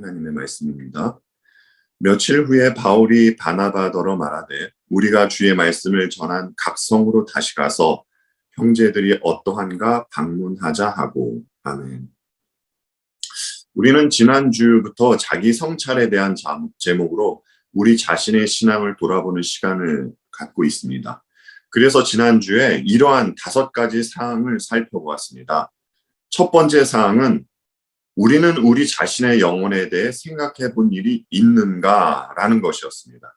하나님의 말씀입니다. 며칠 후에 바울이 바나바더러 말하되 우리가 주의 말씀을 전한 각성으로 다시 가서 형제들이 어떠한가 방문하자 하고. 아멘. 우리는 지난주부터 자기 성찰에 대한 제목으로 우리 자신의 신앙을 돌아보는 시간을 갖고 있습니다. 그래서 지난주에 이러한 5가지 사항을 살펴보았습니다. 첫 번째 사항은 우리는 우리 자신의 영혼에 대해 생각해 본 일이 있는가라는 것이었습니다.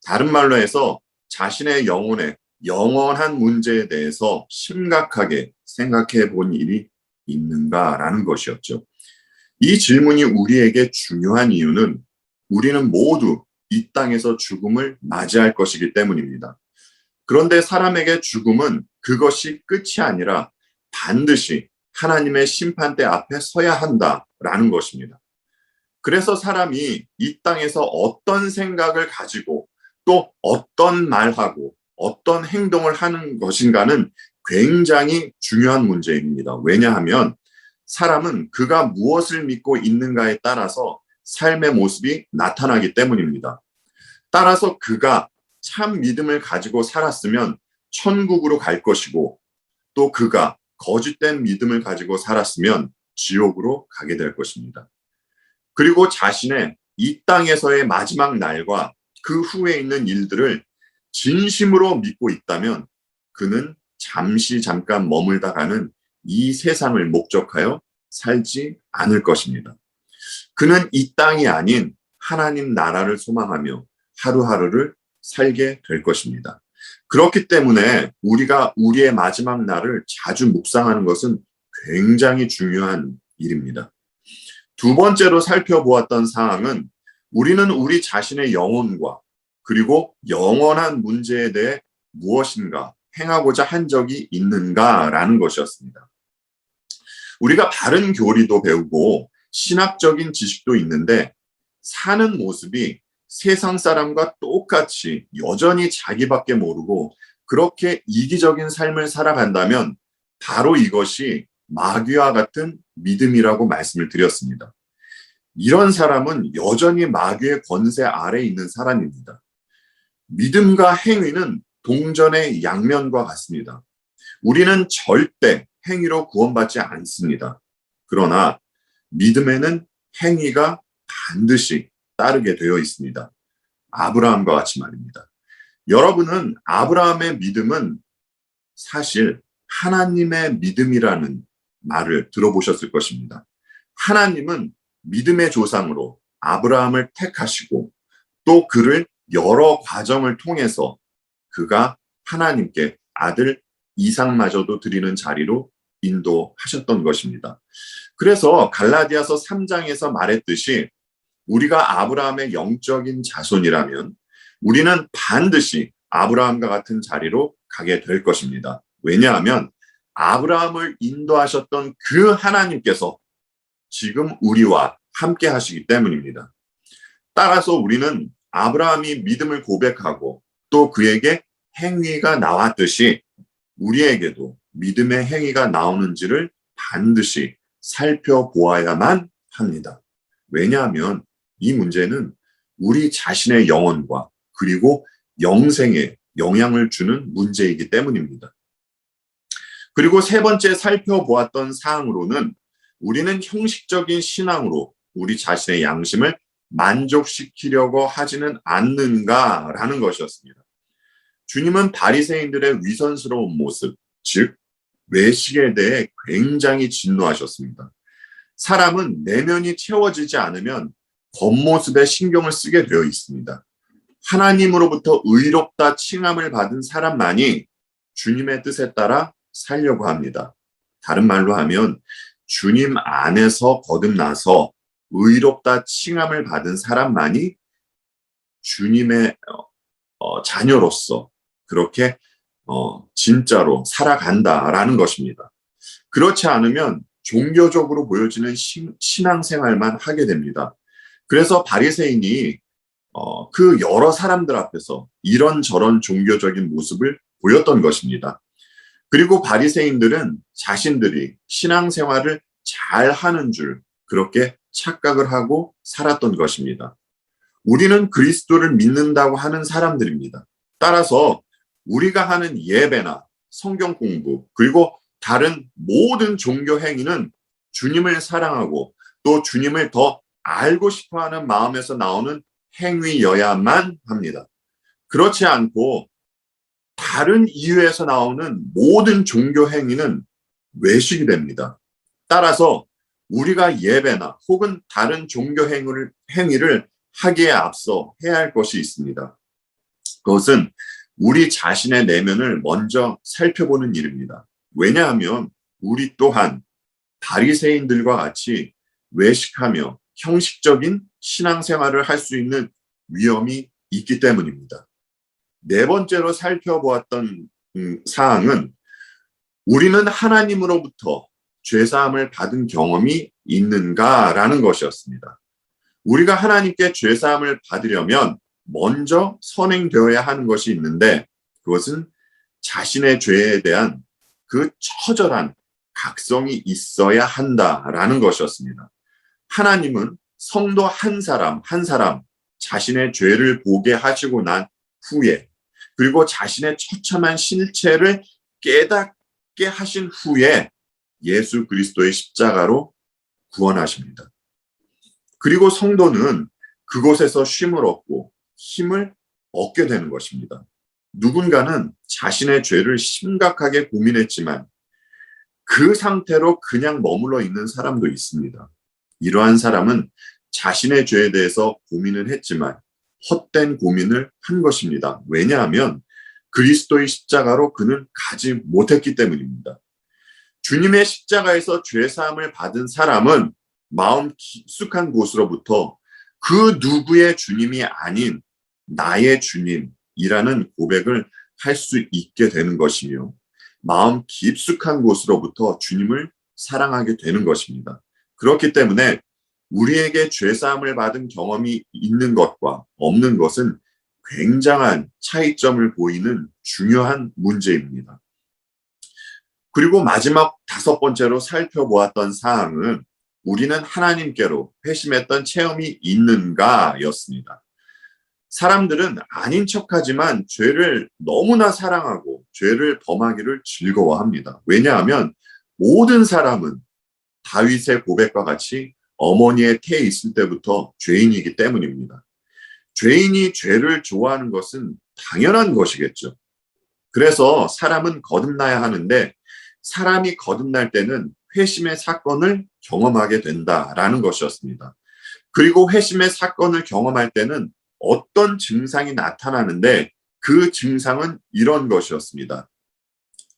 다른 말로 해서 자신의 영혼의 영원한 문제에 대해서 심각하게 생각해 본 일이 있는가라는 것이었죠. 이 질문이 우리에게 중요한 이유는 우리는 모두 이 땅에서 죽음을 맞이할 것이기 때문입니다. 그런데 사람에게 죽음은 그것이 끝이 아니라 반드시 하나님의 심판대 앞에 서야 한다라는 것입니다. 그래서 사람이 이 땅에서 어떤 생각을 가지고 또 어떤 말하고 어떤 행동을 하는 것인가는 굉장히 중요한 문제입니다. 왜냐하면 사람은 그가 무엇을 믿고 있는가에 따라서 삶의 모습이 나타나기 때문입니다. 따라서 그가 참 믿음을 가지고 살았으면 천국으로 갈 것이고, 또 그가 거짓된 믿음을 가지고 살았으면 지옥으로 가게 될 것입니다. 그리고 자신의 이 땅에서의 마지막 날과 그 후에 있는 일들을 진심으로 믿고 있다면 그는 잠깐 머물다 가는 이 세상을 목적하여 살지 않을 것입니다. 그는 이 땅이 아닌 하나님 나라를 소망하며 하루하루를 살게 될 것입니다. 그렇기 때문에 우리가 우리의 마지막 날을 자주 묵상하는 것은 굉장히 중요한 일입니다. 두 번째로 살펴보았던 사항은 우리는 우리 자신의 영혼과 그리고 영원한 문제에 대해 무엇인가 행하고자 한 적이 있는가라는 것이었습니다. 우리가 바른 교리도 배우고 신학적인 지식도 있는데 사는 모습이 세상 사람과 똑같이 여전히 자기밖에 모르고 그렇게 이기적인 삶을 살아간다면 바로 이것이 마귀와 같은 믿음이라고 말씀을 드렸습니다. 이런 사람은 여전히 마귀의 권세 아래에 있는 사람입니다. 믿음과 행위는 동전의 양면과 같습니다. 우리는 절대 행위로 구원받지 않습니다. 그러나 믿음에는 행위가 반드시 따르게 되어 있습니다. 아브라함과 같이 말입니다. 여러분은 아브라함의 믿음은 사실 하나님의 믿음이라는 말을 들어보셨을 것입니다. 하나님은 믿음의 조상으로 아브라함을 택하시고 또 그를 여러 과정을 통해서 그가 하나님께 아들 이삭마저도 드리는 자리로 인도하셨던 것입니다. 그래서 갈라디아서 3장에서 말했듯이 우리가 아브라함의 영적인 자손이라면 우리는 반드시 아브라함과 같은 자리로 가게 될 것입니다. 왜냐하면 아브라함을 인도하셨던 그 하나님께서 지금 우리와 함께 하시기 때문입니다. 따라서 우리는 아브라함이 믿음을 고백하고 또 그에게 행위가 나왔듯이 우리에게도 믿음의 행위가 나오는지를 반드시 살펴보아야만 합니다. 왜냐하면 이 문제는 우리 자신의 영혼과 그리고 영생에 영향을 주는 문제이기 때문입니다. 그리고 세 번째 살펴보았던 사항으로는 우리는 형식적인 신앙으로 우리 자신의 양심을 만족시키려고 하지는 않는가라는 것이었습니다. 주님은 바리새인들의 위선스러운 모습, 즉 외식에 대해 굉장히 진노하셨습니다. 사람은 내면이 채워지지 않으면 겉모습에 신경을 쓰게 되어 있습니다. 하나님으로부터 의롭다 칭함을 받은 사람만이 주님의 뜻에 따라 살려고 합니다. 다른 말로 하면 주님 안에서 거듭나서 의롭다 칭함을 받은 사람만이 주님의 자녀로서 그렇게 진짜로 살아간다라는 것입니다. 그렇지 않으면 종교적으로 보여지는 신앙생활만 하게 됩니다. 그래서 바리새인이 그 여러 사람들 앞에서 이런저런 종교적인 모습을 보였던 것입니다. 그리고 바리새인들은 자신들이 신앙생활을 잘 하는 줄 그렇게 착각을 하고 살았던 것입니다. 우리는 그리스도를 믿는다고 하는 사람들입니다. 따라서 우리가 하는 예배나 성경 공부 그리고 다른 모든 종교 행위는 주님을 사랑하고 또 주님을 더 알고 싶어하는 마음에서 나오는 행위여야만 합니다. 그렇지 않고 다른 이유에서 나오는 모든 종교 행위는 외식이 됩니다. 따라서 우리가 예배나 혹은 다른 종교 행위를 하기에 앞서 해야 할 것이 있습니다. 그것은 우리 자신의 내면을 먼저 살펴보는 일입니다. 왜냐하면 우리 또한 바리새인들과 같이 외식하며 형식적인 신앙생활을 할 수 있는 위험이 있기 때문입니다. 네 번째로 살펴보았던 사항은 우리는 하나님으로부터 죄사함을 받은 경험이 있는가라는 것이었습니다. 우리가 하나님께 죄사함을 받으려면 먼저 선행되어야 하는 것이 있는데 그것은 자신의 죄에 대한 그 처절한 각성이 있어야 한다라는 것이었습니다. 하나님은 성도 한 사람 한 사람 자신의 죄를 보게 하시고 난 후에, 그리고 자신의 처참한 실체를 깨닫게 하신 후에 예수 그리스도의 십자가로 구원하십니다. 그리고 성도는 그곳에서 쉼을 얻고 힘을 얻게 되는 것입니다. 누군가는 자신의 죄를 심각하게 고민했지만 그 상태로 그냥 머물러 있는 사람도 있습니다. 이러한 사람은 자신의 죄에 대해서 고민을 했지만 헛된 고민을 한 것입니다. 왜냐하면 그리스도의 십자가로 그는 가지 못했기 때문입니다. 주님의 십자가에서 죄사함을 받은 사람은 마음 깊숙한 곳으로부터 그 누구의 주님이 아닌 나의 주님이라는 고백을 할 수 있게 되는 것이며, 마음 깊숙한 곳으로부터 주님을 사랑하게 되는 것입니다. 그렇기 때문에 우리에게 죄사함을 받은 경험이 있는 것과 없는 것은 굉장한 차이점을 보이는 중요한 문제입니다. 그리고 마지막 5번째로 살펴보았던 사항은 우리는 하나님께로 회심했던 체험이 있는가였습니다. 사람들은 아닌 척하지만 죄를 너무나 사랑하고 죄를 범하기를 즐거워합니다. 왜냐하면 모든 사람은 다윗의 고백과 같이 어머니의 태에 있을 때부터 죄인이기 때문입니다. 죄인이 죄를 좋아하는 것은 당연한 것이겠죠. 그래서 사람은 거듭나야 하는데 사람이 거듭날 때는 회심의 사건을 경험하게 된다라는 것이었습니다. 그리고 회심의 사건을 경험할 때는 어떤 증상이 나타나는데 그 증상은 이런 것이었습니다.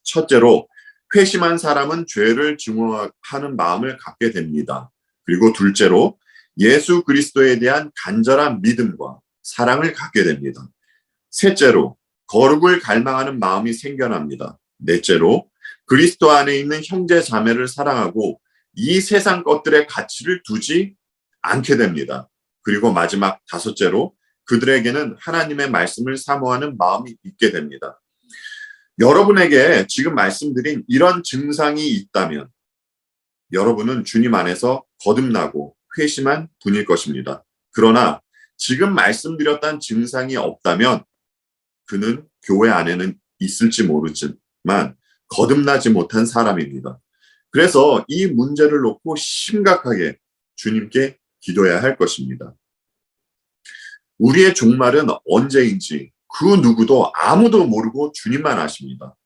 첫째로 회심한 사람은 죄를 증오하는 마음을 갖게 됩니다. 그리고 둘째로 예수 그리스도에 대한 간절한 믿음과 사랑을 갖게 됩니다. 셋째로 거룩을 갈망하는 마음이 생겨납니다. 넷째로 그리스도 안에 있는 형제 자매를 사랑하고 이 세상 것들의 가치를 두지 않게 됩니다. 그리고 마지막 5째로 그들에게는 하나님의 말씀을 사모하는 마음이 있게 됩니다. 여러분에게 지금 말씀드린 이런 증상이 있다면 여러분은 주님 안에서 거듭나고 회심한 분일 것입니다. 그러나 지금 말씀드렸던 증상이 없다면 그는 교회 안에는 있을지 모르지만 거듭나지 못한 사람입니다. 그래서 이 문제를 놓고 심각하게 주님께 기도해야 할 것입니다. 우리의 종말은 언제인지 그 누구도 아무도 모르고 주님만 아십니다.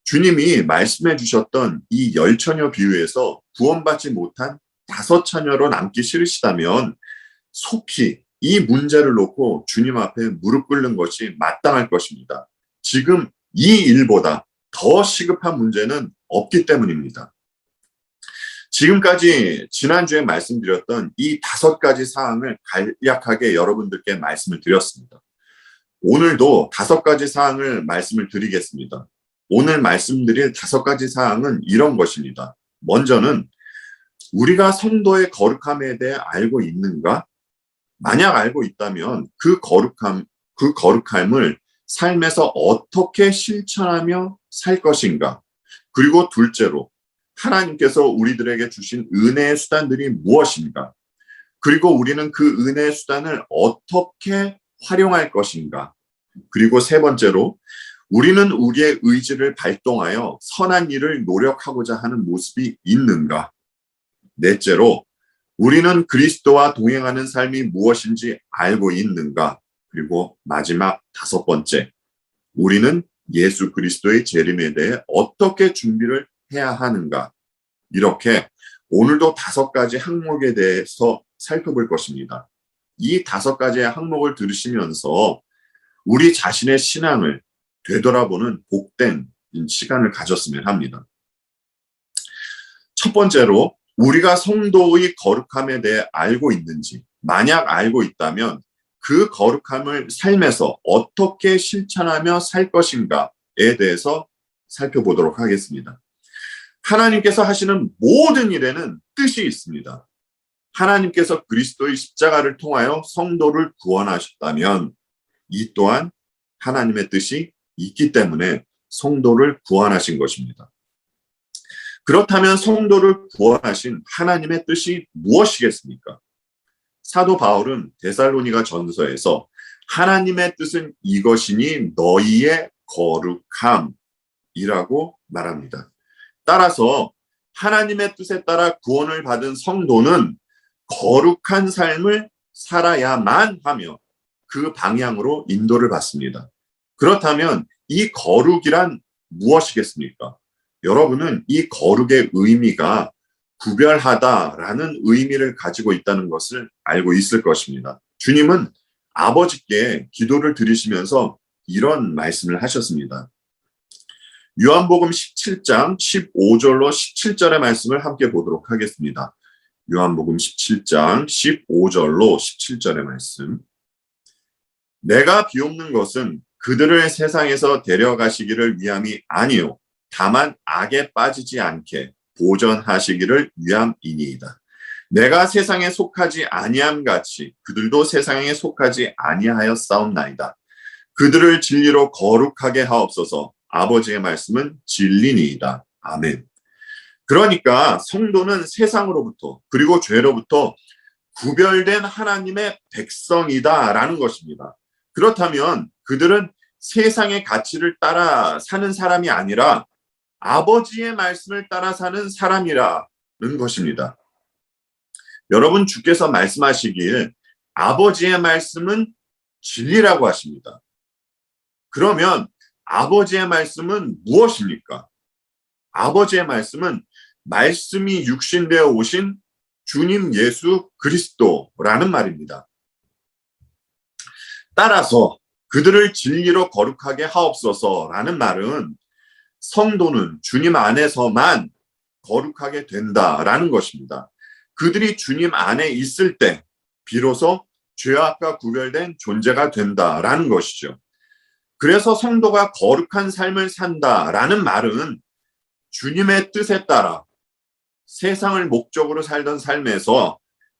주님이 말씀해 주셨던 이 10처녀 비유에서 구원받지 못한 5처녀로 남기 싫으시다면 속히 이 문제를 놓고 주님 앞에 무릎 꿇는 것이 마땅할 것입니다. 지금 이 일보다 더 시급한 문제는 없기 때문입니다. 지금까지 지난주에 말씀드렸던 이 5가지 사항을 간략하게 여러분들께 말씀을 드렸습니다. 오늘도 5가지 사항을 말씀을 드리겠습니다. 오늘 말씀드릴 5가지 사항은 이런 것입니다. 먼저는 우리가 성도의 거룩함에 대해 알고 있는가? 만약 알고 있다면 그 거룩함을 삶에서 어떻게 실천하며 살 것인가? 그리고 둘째로 하나님께서 우리들에게 주신 은혜의 수단들이 무엇인가? 그리고 우리는 그 은혜의 수단을 어떻게 활용할 것인가? 그리고 3번째로 우리는 우리의 의지를 발동하여 선한 일을 노력하고자 하는 모습이 있는가? 넷째로 우리는 그리스도와 동행하는 삶이 무엇인지 알고 있는가? 그리고 마지막 5번째, 우리는 예수 그리스도의 재림에 대해 어떻게 준비를 해야 하는가? 이렇게 오늘도 5가지 항목에 대해서 살펴볼 것입니다. 이 5가지의 항목을 들으시면서 우리 자신의 신앙을 되돌아보는 복된 시간을 가졌으면 합니다. 첫 번째로 우리가 성도의 거룩함에 대해 알고 있는지, 만약 알고 있다면 그 거룩함을 삶에서 어떻게 실천하며 살 것인가에 대해서 살펴보도록 하겠습니다. 하나님께서 하시는 모든 일에는 뜻이 있습니다. 하나님께서 그리스도의 십자가를 통하여 성도를 구원하셨다면 이 또한 하나님의 뜻이 있기 때문에 성도를 구원하신 것입니다. 그렇다면 성도를 구원하신 하나님의 뜻이 무엇이겠습니까? 사도 바울은 데살로니가 전서에서 하나님의 뜻은 이것이니 너희의 거룩함이라고 말합니다. 따라서 하나님의 뜻에 따라 구원을 받은 성도는 거룩한 삶을 살아야만 하며 그 방향으로 인도를 받습니다. 그렇다면 이 거룩이란 무엇이겠습니까? 여러분은 이 거룩의 의미가 구별하다라는 의미를 가지고 있다는 것을 알고 있을 것입니다. 주님은 아버지께 기도를 드리시면서 이런 말씀을 하셨습니다. 요한복음 17장 15절로 17절의 말씀을 함께 보도록 하겠습니다. 요한복음 17장 15절로 17절의 말씀. 내가 비옵는 것은 그들을 세상에서 데려가시기를 위함이 아니요 다만 악에 빠지지 않게 보전하시기를 위함이니이다. 내가 세상에 속하지 아니함 같이 그들도 세상에 속하지 아니하였사옵나이다. 그들을 진리로 거룩하게 하옵소서. 아버지의 말씀은 진리니이다. 아멘. 그러니까 성도는 세상으로부터 그리고 죄로부터 구별된 하나님의 백성이다라는 것입니다. 그렇다면 그들은 세상의 가치를 따라 사는 사람이 아니라 아버지의 말씀을 따라 사는 사람이라는 것입니다. 여러분, 주께서 말씀하시길 아버지의 말씀은 진리라고 하십니다. 그러면 아버지의 말씀은 무엇입니까? 아버지의 말씀은 말씀이 육신되어 오신 주님 예수 그리스도라는 말입니다. 따라서 그들을 진리로 거룩하게 하옵소서라는 말은 성도는 주님 안에서만 거룩하게 된다라는 것입니다. 그들이 주님 안에 있을 때 비로소 죄악과 구별된 존재가 된다라는 것이죠. 그래서 성도가 거룩한 삶을 산다라는 말은 주님의 뜻에 따라 세상을 목적으로 살던 삶에서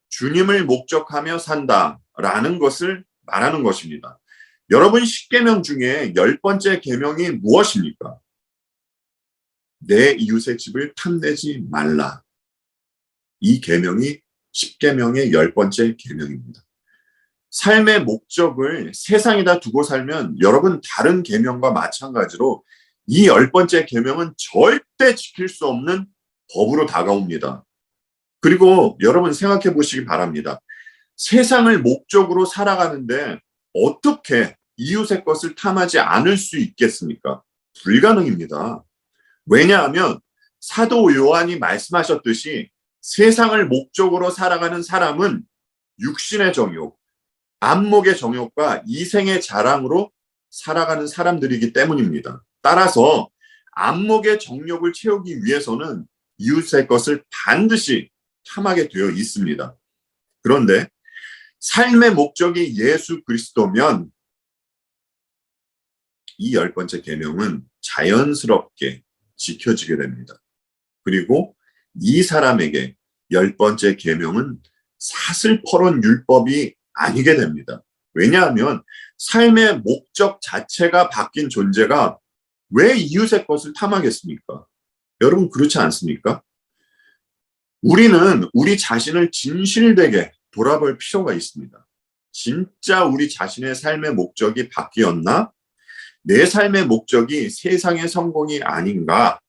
주님을 목적하며 산다라는 것을 말하는 것입니다. 여러분, 10계명 중에 10번째 계명이 무엇입니까? 내 이웃의 집을 탐내지 말라. 이 계명이 10계명의 10번째 계명입니다. 삶의 목적을 세상에다 두고 살면 여러분 다른 계명과 마찬가지로 이 10번째 계명은 절대 지킬 수 없는 법으로 다가옵니다. 그리고 여러분 생각해 보시기 바랍니다. 세상을 목적으로 살아가는데 어떻게 이웃의 것을 탐하지 않을 수 있겠습니까? 불가능입니다. 왜냐하면 사도 요한이 말씀하셨듯이 세상을 목적으로 살아가는 사람은 육신의 정욕, 안목의 정욕과 이생의 자랑으로 살아가는 사람들이기 때문입니다. 따라서 안목의 정욕을 채우기 위해서는 이웃의 것을 반드시 탐하게 되어 있습니다. 그런데 삶의 목적이 예수 그리스도면 이 10번째 계명은 자연스럽게 지켜지게 됩니다. 그리고 이 사람에게 10번째 계명은 사슬퍼런 율법이 아니게 됩니다. 왜냐하면 삶의 목적 자체가 바뀐 존재가 왜 이웃의 것을 탐하겠습니까? 여러분 그렇지 않습니까? 우리는 우리 자신을 진실되게 돌아볼 필요가 있습니다. 진짜 우리 자신의 삶의 목적이 바뀌었나? 내 삶의 목적이 세상의 성공이 아닌가?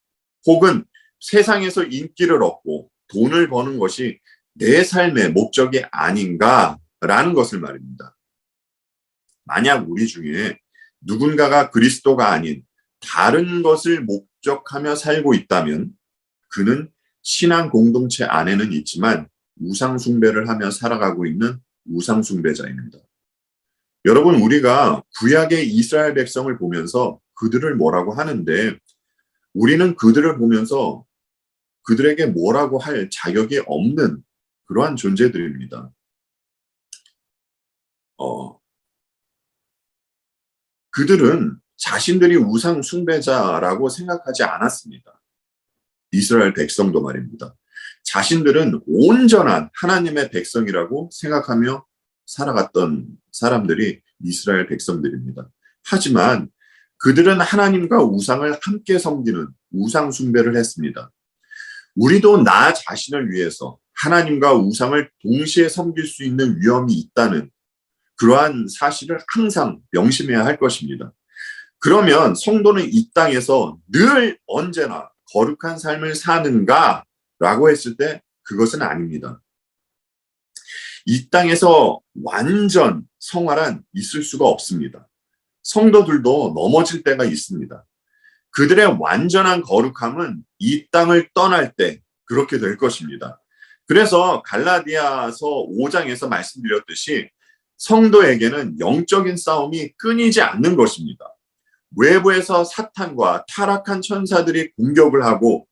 혹은 세상에서 인기를 얻고 돈을 버는 것이 내 삶의 목적이 아닌가라는 것을 말입니다. 만약 우리 중에 누군가가 그리스도가 아닌 다른 것을 목적하며 살고 있다면 그는 신앙 공동체 안에는 있지만 우상 숭배를 하며 살아가고 있는 우상 숭배자입니다. 여러분, 우리가 구약의 이스라엘 백성을 보면서 그들을 뭐라고 하는데 우리는 그들을 보면서 그들에게 뭐라고 할 자격이 없는 그러한 존재들입니다. 그들은 자신들이 우상 숭배자라고 생각하지 않았습니다. 이스라엘 백성도 말입니다. 자신들은 온전한 하나님의 백성이라고 생각하며 살아갔던 사람들이 이스라엘 백성들입니다. 하지만 그들은 하나님과 우상을 함께 섬기는 우상 숭배를 했습니다. 우리도 나 자신을 위해서 하나님과 우상을 동시에 섬길 수 있는 위험이 있다는 그러한 사실을 항상 명심해야 할 것입니다. 그러면 성도는 이 땅에서 늘 언제나 거룩한 삶을 사는가? 라고 했을 때 그것은 아닙니다. 이 땅에서 완전 성화란 있을 수가 없습니다. 성도들도 넘어질 때가 있습니다. 그들의 완전한 거룩함은 이 땅을 떠날 때 그렇게 될 것입니다. 그래서 갈라디아서 5장에서 말씀드렸듯이 성도에게는 영적인 싸움이 끊이지 않는 것입니다. 외부에서 사탄과 타락한 천사들이 공격을 하고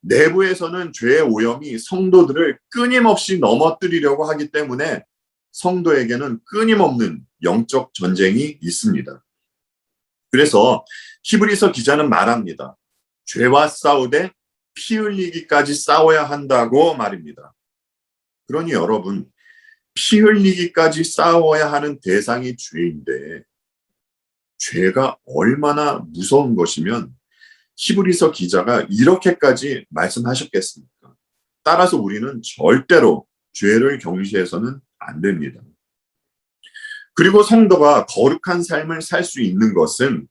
내부에서는 죄의 오염이 성도들을 끊임없이 넘어뜨리려고 하기 때문에 성도에게는 끊임없는 영적 전쟁이 있습니다. 그래서 히브리서 기자는 말합니다. 죄와 싸우되 피 흘리기까지 싸워야 한다고 말입니다. 그러니 여러분, 피 흘리기까지 싸워야 하는 대상이 죄인데 죄가 얼마나 무서운 것이면 히브리서 기자가 이렇게까지 말씀하셨겠습니까? 따라서 우리는 절대로 죄를 경시해서는 안 됩니다. 그리고 성도가 거룩한 삶을 살 수 있는 것은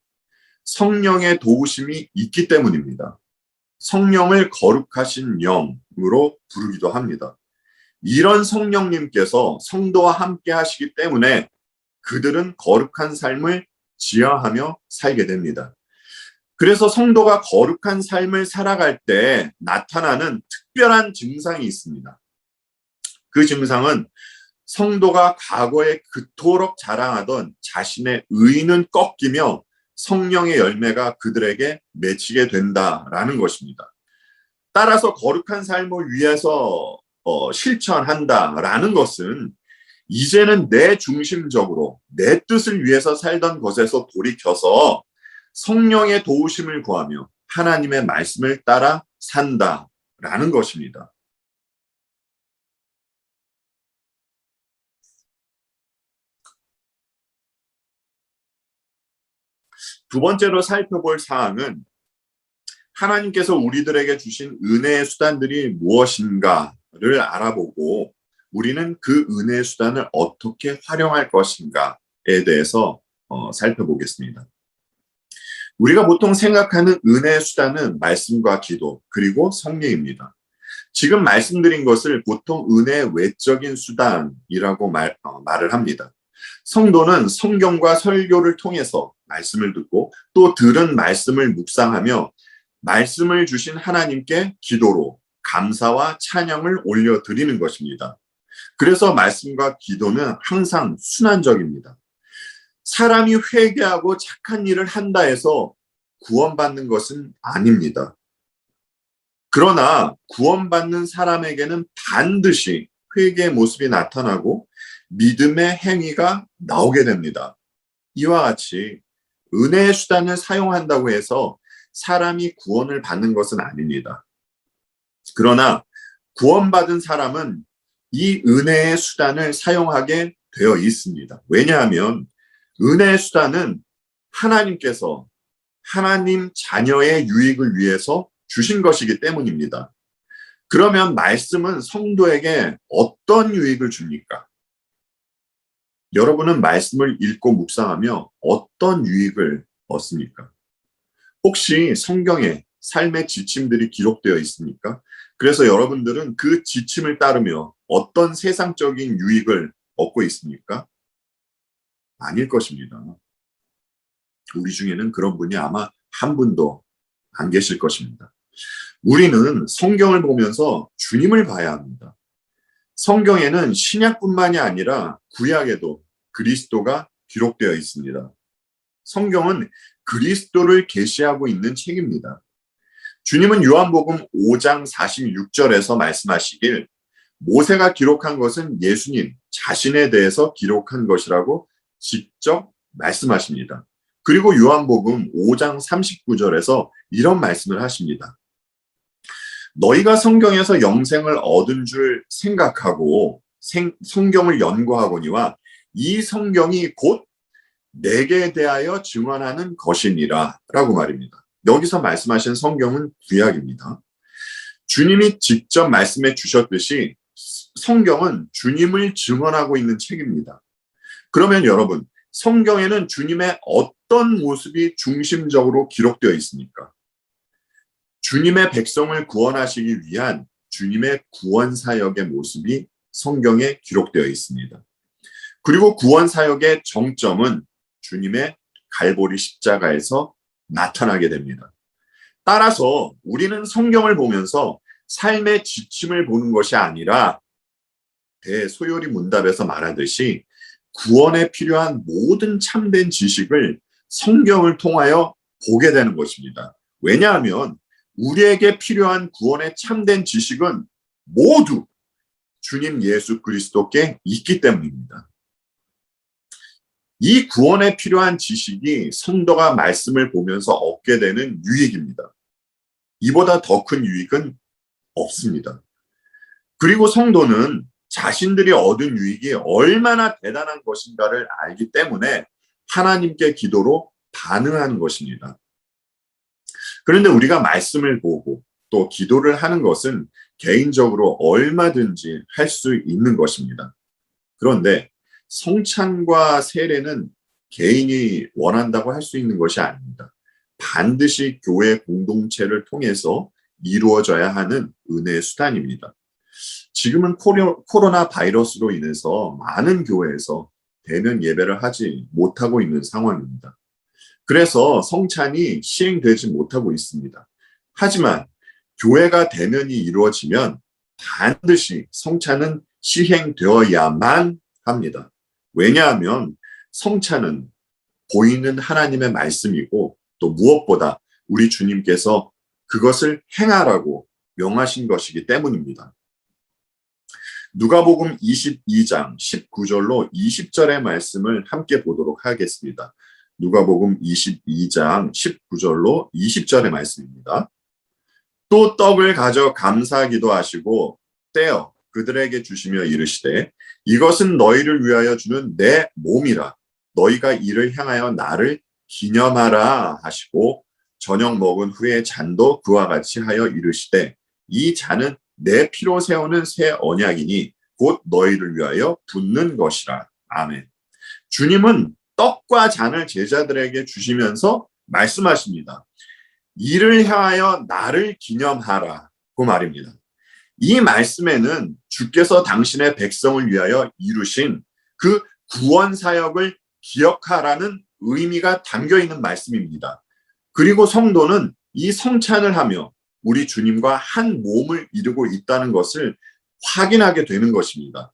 성령의 도우심이 있기 때문입니다. 성령을 거룩하신 영으로 부르기도 합니다. 이런 성령님께서 성도와 함께 하시기 때문에 그들은 거룩한 삶을 지향하며 살게 됩니다. 그래서 성도가 거룩한 삶을 살아갈 때 나타나는 특별한 증상이 있습니다. 그 증상은 성도가 과거에 그토록 자랑하던 자신의 의는 꺾이며 성령의 열매가 그들에게 맺히게 된다라는 것입니다. 따라서 거룩한 삶을 위해서 실천한다라는 것은 이제는 내 중심적으로 내 뜻을 위해서 살던 것에서 돌이켜서 성령의 도우심을 구하며 하나님의 말씀을 따라 산다라는 것입니다. 두 번째로 살펴볼 사항은 하나님께서 우리들에게 주신 은혜의 수단들이 무엇인가를 알아보고 우리는 그 은혜의 수단을 어떻게 활용할 것인가에 대해서 살펴보겠습니다. 우리가 보통 생각하는 은혜의 수단은 말씀과 기도 그리고 성례입니다. 지금 말씀드린 것을 보통 은혜의 외적인 수단이라고 말을 합니다. 성도는 성경과 설교를 통해서 말씀을 듣고 또 들은 말씀을 묵상하며 말씀을 주신 하나님께 기도로 감사와 찬양을 올려드리는 것입니다. 그래서 말씀과 기도는 항상 순환적입니다. 사람이 회개하고 착한 일을 한다 해서 구원받는 것은 아닙니다. 그러나 구원받는 사람에게는 반드시 회개의 모습이 나타나고 믿음의 행위가 나오게 됩니다. 이와 같이 은혜의 수단을 사용한다고 해서 사람이 구원을 받는 것은 아닙니다. 그러나 구원받은 사람은 이 은혜의 수단을 사용하게 되어 있습니다. 왜냐하면 은혜의 수단은 하나님께서 하나님 자녀의 유익을 위해서 주신 것이기 때문입니다. 그러면 말씀은 성도에게 어떤 유익을 줍니까? 여러분은 말씀을 읽고 묵상하며 어떤 유익을 얻습니까? 혹시 성경에 삶의 지침들이 기록되어 있습니까? 그래서 여러분들은 그 지침을 따르며 어떤 세상적인 유익을 얻고 있습니까? 아닐 것입니다. 우리 중에는 그런 분이 아마 한 분도 안 계실 것입니다. 우리는 성경을 보면서 주님을 봐야 합니다. 성경에는 신약뿐만이 아니라 구약에도 그리스도가 기록되어 있습니다. 성경은 그리스도를 계시하고 있는 책입니다. 주님은 요한복음 5장 46절에서 말씀하시길 모세가 기록한 것은 예수님 자신에 대해서 기록한 것이라고 직접 말씀하십니다. 그리고 요한복음 5장 39절에서 이런 말씀을 하십니다. 너희가 성경에서 영생을 얻은 줄 생각하고 성경을 연구하거니와 이 성경이 곧 내게 대하여 증언하는 것이니라 라고 말입니다. 여기서 말씀하신 성경은 구약입니다. 주님이 직접 말씀해 주셨듯이 성경은 주님을 증언하고 있는 책입니다. 그러면 여러분, 성경에는 주님의 어떤 모습이 중심적으로 기록되어 있습니까? 주님의 백성을 구원하시기 위한 주님의 구원 사역의 모습이 성경에 기록되어 있습니다. 그리고 구원 사역의 정점은 주님의 갈보리 십자가에서 나타나게 됩니다. 따라서 우리는 성경을 보면서 삶의 지침을 보는 것이 아니라 대소요리 문답에서 말하듯이 구원에 필요한 모든 참된 지식을 성경을 통하여 보게 되는 것입니다. 왜냐하면 우리에게 필요한 구원의 참된 지식은 모두 주님 예수 그리스도께 있기 때문입니다. 이 구원에 필요한 지식이 성도가 말씀을 보면서 얻게 되는 유익입니다. 이보다 더 큰 유익은 없습니다. 그리고 성도는 자신들이 얻은 유익이 얼마나 대단한 것인가를 알기 때문에 하나님께 기도로 반응하는 것입니다. 그런데 우리가 말씀을 보고 또 기도를 하는 것은 개인적으로 얼마든지 할 수 있는 것입니다. 그런데 성찬과 세례는 개인이 원한다고 할 수 있는 것이 아닙니다. 반드시 교회 공동체를 통해서 이루어져야 하는 은혜의 수단입니다. 지금은 코로나 바이러스로 인해서 많은 교회에서 대면 예배를 하지 못하고 있는 상황입니다. 그래서 성찬이 시행되지 못하고 있습니다. 하지만 교회가 대면이 이루어지면 반드시 성찬은 시행되어야만 합니다. 왜냐하면 성찬은 보이는 하나님의 말씀이고 또 무엇보다 우리 주님께서 그것을 행하라고 명하신 것이기 때문입니다. 누가복음 22장 19절로 20절의 말씀을 함께 보도록 하겠습니다. 누가복음 22장 19절로 20절의 말씀입니다. 또 떡을 가져 감사기도 하시고 떼어 그들에게 주시며 이르시되 이것은 너희를 위하여 주는 내 몸이라 너희가 이를 향하여 나를 기념하라 하시고 저녁 먹은 후에 잔도 그와 같이 하여 이르시되 이 잔은 내 피로 세우는 새 언약이니 곧 너희를 위하여 붓는 것이라. 아멘. 주님은 떡과 잔을 제자들에게 주시면서 말씀하십니다. 이를 향하여 나를 기념하라. 그 말입니다. 이 말씀에는 주께서 당신의 백성을 위하여 이루신 그 구원 사역을 기억하라는 의미가 담겨 있는 말씀입니다. 그리고 성도는 이 성찬을 하며 우리 주님과 한 몸을 이루고 있다는 것을 확인하게 되는 것입니다.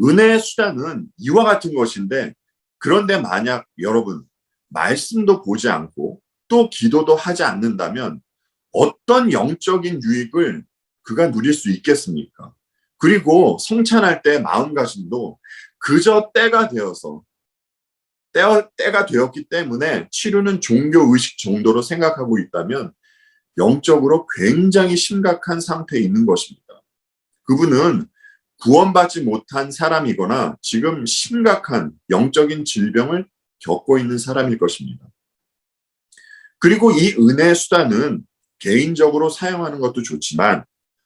은혜의 수단은 이와 같은 것인데 그런데 만약 여러분 말씀도 보지 않고 또 기도도 하지 않는다면 어떤 영적인 유익을 그가 누릴 수 있겠습니까? 그리고 성찬할 때 마음가짐도 그저 때가 되어서 때가 되었기 때문에 치르는 종교의식 정도로 생각하고 있다면 영적으로 굉장히 심각한 상태에 있는 것입니다. 그분은 구원받지 못한 사람이거나 지금 심각한 영적인 질병을 겪고 있는 사람일 것입니다. 그리고 이 은혜의 수단은 개인적으로 사용하는 것도 좋지만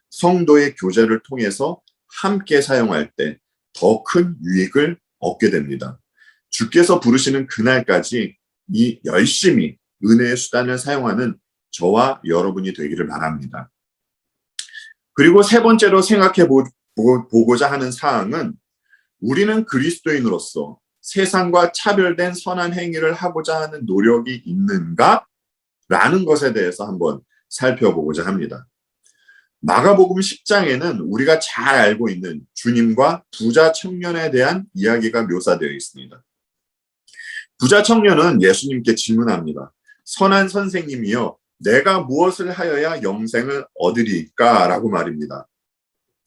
성도의 교제를 통해서 함께 사용할 때 더 큰 유익을 얻게 됩니다. 주께서 부르시는 그날까지 이 열심히 은혜의 수단을 사용하는 저와 여러분이 되기를 바랍니다. 그리고 세 번째로 생각해 보고자 하는 사항은 우리는 그리스도인으로서 세상과 차별된 선한 행위를 하고자 하는 노력이 있는가? 라는 것에 대해서 한번 살펴보고자 합니다. 마가복음 10장에는 우리가 잘 알고 있는 주님과 부자 청년에 대한 이야기가 묘사되어 있습니다. 부자 청년은 예수님께 질문합니다. 선한 선생님이여, 내가 무엇을 하여야 영생을 얻으리까? 라고 말입니다.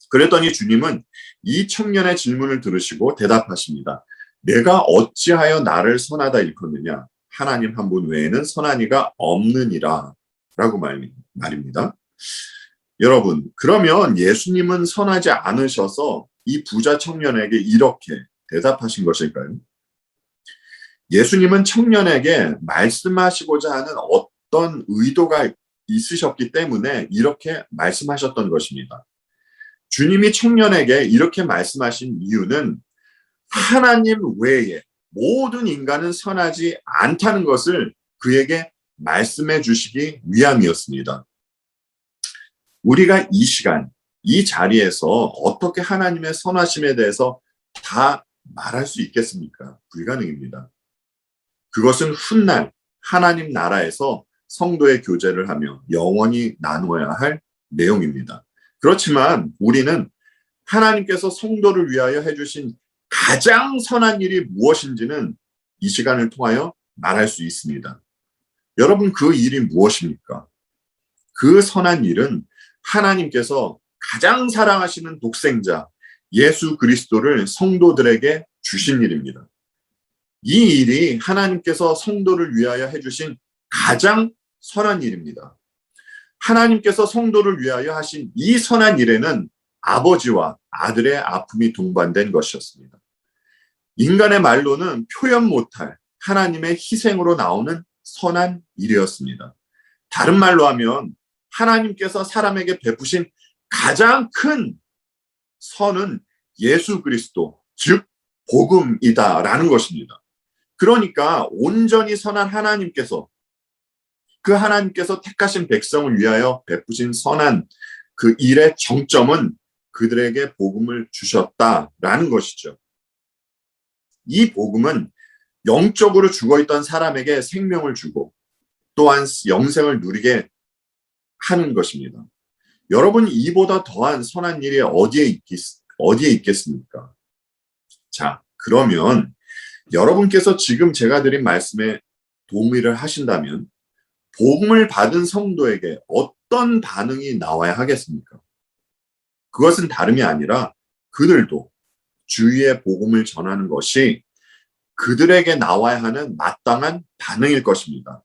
그랬더니 주님은 이 청년의 질문을 들으시고 대답하십니다. 내가 어찌하여 나를 선하다 일컫느냐? 하나님 한 분 외에는 선한 이가 없느니라. 라고 말입니다. 여러분, 그러면 예수님은 선하지 않으셔서 이 부자 청년에게 이렇게 대답하신 것일까요? 예수님은 청년에게 말씀하시고자 하는 어떤 의도가 있으셨기 때문에 이렇게 말씀하셨던 것입니다. 주님이 청년에게 이렇게 말씀하신 이유는 하나님 외에 모든 인간은 선하지 않다는 것을 그에게 말씀해 주시기 위함이었습니다. 우리가 이 시간, 이 자리에서 어떻게 하나님의 선하심에 대해서 다 말할 수 있겠습니까? 불가능입니다. 그것은 훗날 하나님 나라에서 성도의 교제를 하며 영원히 나누어야 할 내용입니다. 그렇지만 우리는 하나님께서 성도를 위하여 해주신 가장 선한 일이 무엇인지는 이 시간을 통하여 말할 수 있습니다. 여러분, 그 일이 무엇입니까? 그 선한 일은 하나님께서 가장 사랑하시는 독생자 예수 그리스도를 성도들에게 주신 일입니다. 이 일이 하나님께서 성도를 위하여 해주신 가장 선한 일입니다. 하나님께서 성도를 위하여 하신 이 선한 일에는 아버지와 아들의 아픔이 동반된 것이었습니다. 인간의 말로는 표현 못할 하나님의 희생으로 나오는 선한 일이었습니다. 다른 말로 하면 하나님께서 사람에게 베푸신 가장 큰 선은 예수 그리스도, 즉 복음이다라는 것입니다. 그러니까 온전히 선한 하나님께서 그 하나님께서 택하신 백성을 위하여 베푸신 선한 그 일의 정점은 그들에게 복음을 주셨다라는 것이죠. 이 복음은 영적으로 죽어있던 사람에게 생명을 주고 또한 영생을 누리게 하는 것입니다. 여러분, 이보다 더한 선한 일이 어디에 있겠습니까? 자, 그러면 여러분께서 지금 제가 드린 말씀에 동의를 하신다면 복음을 받은 성도에게 어떤 반응이 나와야 하겠습니까? 그것은 다름이 아니라 그들도 주위의 복음을 전하는 것이 그들에게 나와야 하는 마땅한 반응일 것입니다.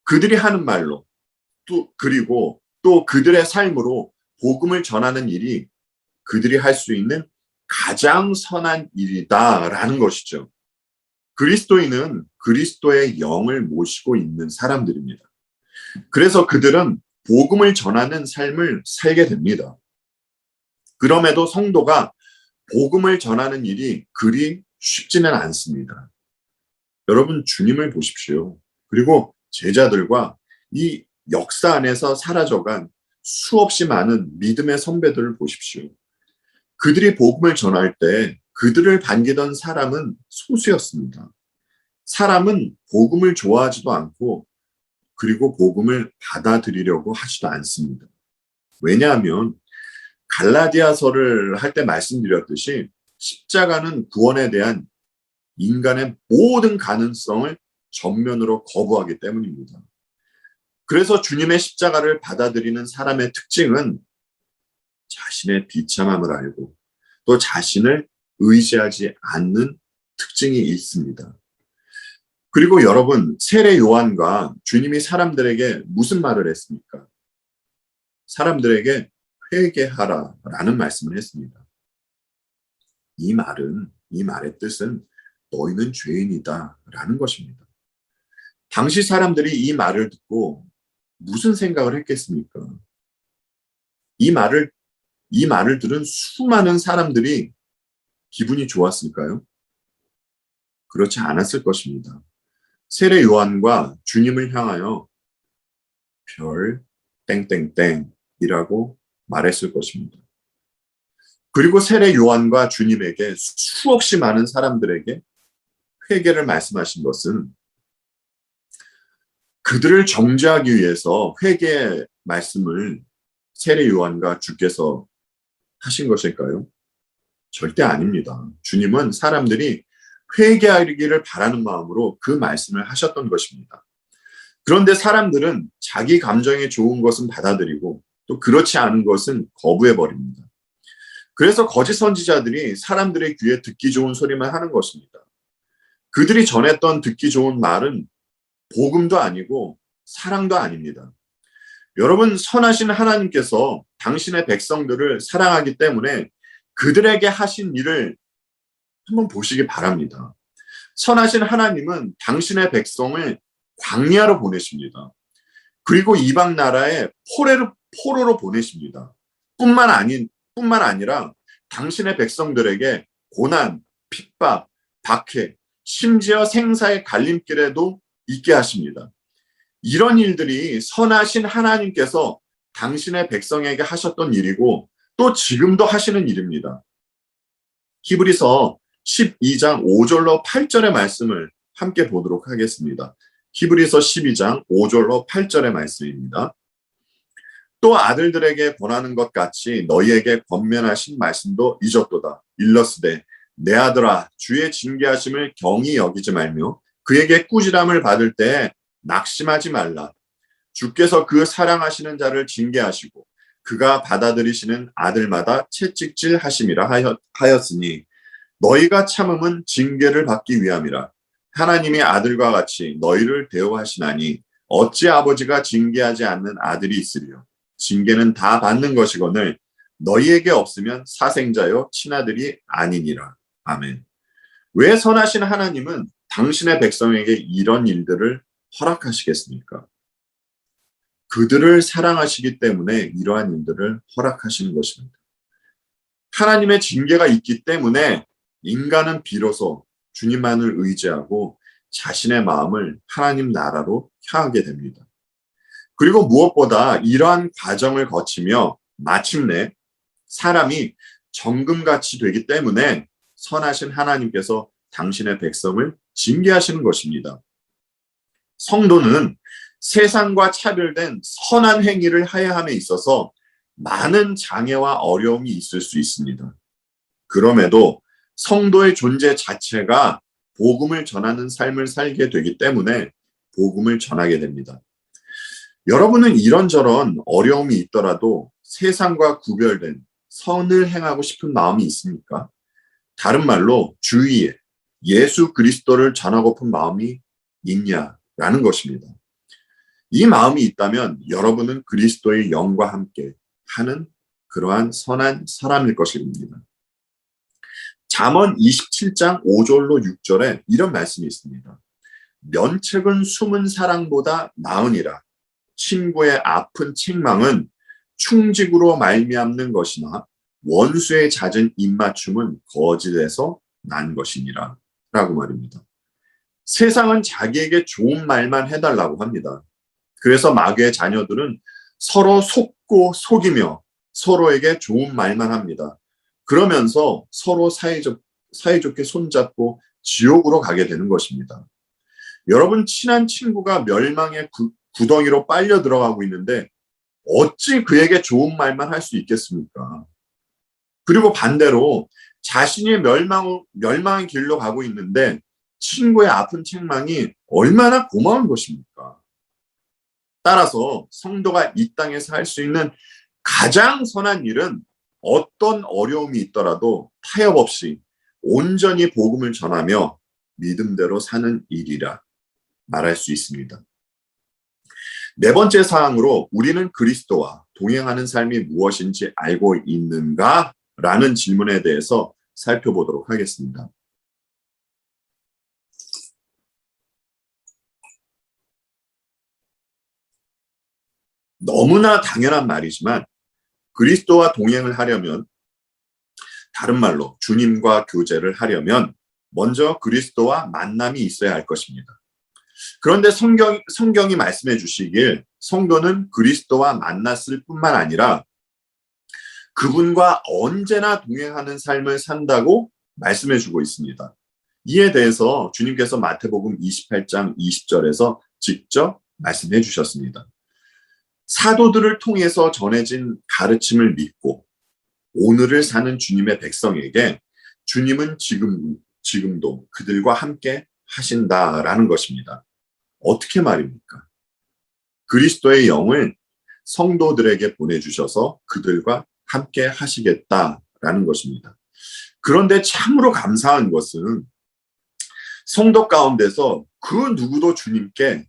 그들이 하는 말로 그리고 또 그들의 삶으로 복음을 전하는 일이 그들이 할 수 있는 가장 선한 일이다라는 것이죠. 그리스도인은 그리스도의 영을 모시고 있는 사람들입니다. 그래서 그들은 복음을 전하는 삶을 살게 됩니다. 그럼에도 성도가 복음을 전하는 일이 그리 쉽지는 않습니다. 여러분, 주님을 보십시오. 그리고 제자들과 이 역사 안에서 사라져간 수없이 많은 믿음의 선배들을 보십시오. 그들이 복음을 전할 때 그들을 반기던 사람은 소수였습니다. 사람은 복음을 좋아하지도 않고 그리고 복음을 받아들이려고 하지도 않습니다. 왜냐하면 갈라디아서를 할 때 말씀드렸듯이 십자가는 구원에 대한 인간의 모든 가능성을 전면으로 거부하기 때문입니다. 그래서 주님의 십자가를 받아들이는 사람의 특징은 자신의 비참함을 알고 또 자신을 의지하지 않는 특징이 있습니다. 그리고 여러분, 세례 요한과 주님이 사람들에게 무슨 말을 했습니까? 사람들에게 회개하라라는 말씀을 했습니다. 이 말의 뜻은 너희는 죄인이다라는 것입니다. 당시 사람들이 이 말을 듣고 무슨 생각을 했겠습니까? 이 말을 들은 수많은 사람들이 기분이 좋았을까요? 그렇지 않았을 것입니다. 세례 요한과 주님을 향하여 별 땡땡땡이라고 말했을 것입니다. 그리고 세례 요한과 주님에게 수없이 많은 사람들에게 회개를 말씀하신 것은 그들을 정죄하기 위해서 회개의 말씀을 세례 요한과 주께서 하신 것일까요? 절대 아닙니다. 주님은 사람들이 회개하기를 바라는 마음으로 그 말씀을 하셨던 것입니다. 그런데 사람들은 자기 감정에 좋은 것은 받아들이고 또 그렇지 않은 것은 거부해버립니다. 그래서 거짓 선지자들이 사람들의 귀에 듣기 좋은 소리만 하는 것입니다. 그들이 전했던 듣기 좋은 말은 복음도 아니고 사랑도 아닙니다. 여러분, 선하신 하나님께서 당신의 백성들을 사랑하기 때문에 그들에게 하신 일을 한번 보시기 바랍니다. 선하신 하나님은 당신의 백성을 광야로 보내십니다. 그리고 이방 나라에 포로로 보내십니다. 뿐만 아니라 당신의 백성들에게 고난, 핍박, 박해, 심지어 생사의 갈림길에도 있게 하십니다. 이런 일들이 선하신 하나님께서 당신의 백성에게 하셨던 일이고 또 지금도 하시는 일입니다. 히브리서 12장 5절로 8절의 말씀을 함께 보도록 하겠습니다. 히브리서 12장 5절로 8절의 말씀입니다. 또 아들들에게 권하는 것 같이 너희에게 권면하신 말씀도 잊었도다. 일러스되 내 아들아 주의 징계하심을 경히 여기지 말며 그에게 꾸지람을 받을 때에 낙심하지 말라. 주께서 그 사랑하시는 자를 징계하시고 그가 받아들이시는 아들마다 채찍질 하심이라 하였으니 너희가 참음은 징계를 받기 위함이라. 하나님이 아들과 같이 너희를 대우하시나니 어찌 아버지가 징계하지 않는 아들이 있으리요. 징계는 다 받는 것이거늘 너희에게 없으면 사생자요 친아들이 아니니라. 아멘. 왜 선하신 하나님은 당신의 백성에게 이런 일들을 허락하시겠습니까? 그들을 사랑하시기 때문에 이러한 일들을 허락하시는 것입니다. 하나님의 징계가 있기 때문에 인간은 비로소 주님만을 의지하고 자신의 마음을 하나님 나라로 향하게 됩니다. 그리고 무엇보다 이러한 과정을 거치며 마침내 사람이 정금같이 되기 때문에 선하신 하나님께서 당신의 백성을 징계하시는 것입니다. 성도는 세상과 차별된 선한 행위를 해야 함에 있어서 많은 장애와 어려움이 있을 수 있습니다. 그럼에도 성도의 존재 자체가 복음을 전하는 삶을 살게 되기 때문에 복음을 전하게 됩니다. 여러분은 이런저런 어려움이 있더라도 세상과 구별된 선을 행하고 싶은 마음이 있습니까? 다른 말로 주위에 예수 그리스도를 전하고픈 마음이 있냐라는 것입니다. 이 마음이 있다면 여러분은 그리스도의 영과 함께 하는 그러한 선한 사람일 것입니다. 잠언 27장 5절로 6절에 이런 말씀이 있습니다. 면책은 숨은 사랑보다 나으니라. 친구의 아픈 책망은 충직으로 말미암는 것이나 원수의 잦은 입맞춤은 거짓에서 난 것이니라. 라고 말입니다. 세상은 자기에게 좋은 말만 해달라고 합니다. 그래서 마귀의 자녀들은 서로 속고 속이며 서로에게 좋은 말만 합니다. 그러면서 서로 사이좋게 손잡고 지옥으로 가게 되는 것입니다. 여러분, 친한 친구가 멸망의 구덩이로 빨려 들어가고 있는데 어찌 그에게 좋은 말만 할 수 있겠습니까? 그리고 반대로 자신이 멸망의 길로 가고 있는데 친구의 아픈 책망이 얼마나 고마운 것입니까? 따라서 성도가 이 땅에서 할 수 있는 가장 선한 일은 어떤 어려움이 있더라도 타협 없이 온전히 복음을 전하며 믿음대로 사는 일이라 말할 수 있습니다. 네 번째 사항으로 우리는 그리스도와 동행하는 삶이 무엇인지 알고 있는가? 라는 질문에 대해서 살펴보도록 하겠습니다. 너무나 당연한 말이지만 그리스도와 동행을 하려면, 다른 말로 주님과 교제를 하려면 먼저 그리스도와 만남이 있어야 할 것입니다. 그런데 성경이 말씀해 주시길 성도는 그리스도와 만났을 뿐만 아니라 그분과 언제나 동행하는 삶을 산다고 말씀해 주고 있습니다. 이에 대해서 주님께서 마태복음 28장 20절에서 직접 말씀해 주셨습니다. 사도들을 통해서 전해진 가르침을 믿고 오늘을 사는 주님의 백성에게 주님은 지금도 그들과 함께 하신다라는 것입니다. 어떻게 말입니까? 그리스도의 영을 성도들에게 보내주셔서 그들과 함께 하시겠다라는 것입니다. 그런데 참으로 감사한 것은 성도 가운데서 그 누구도 주님께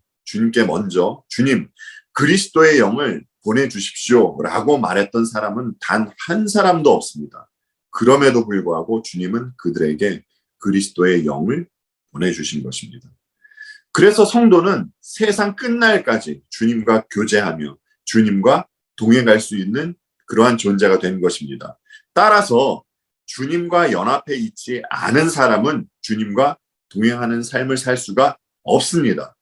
먼저 주님, 그리스도의 영을 보내주십시오 라고 말했던 사람은 단 한 사람도 없습니다. 그럼에도 불구하고 주님은 그들에게 그리스도의 영을 보내주신 것입니다. 그래서 성도는 세상 끝날까지 주님과 교제하며 주님과 동행할 수 있는 그러한 존재가 된 것입니다. 따라서 주님과 연합해 있지 않은 사람은 주님과 동행하는 삶을 살 수가 없습니다.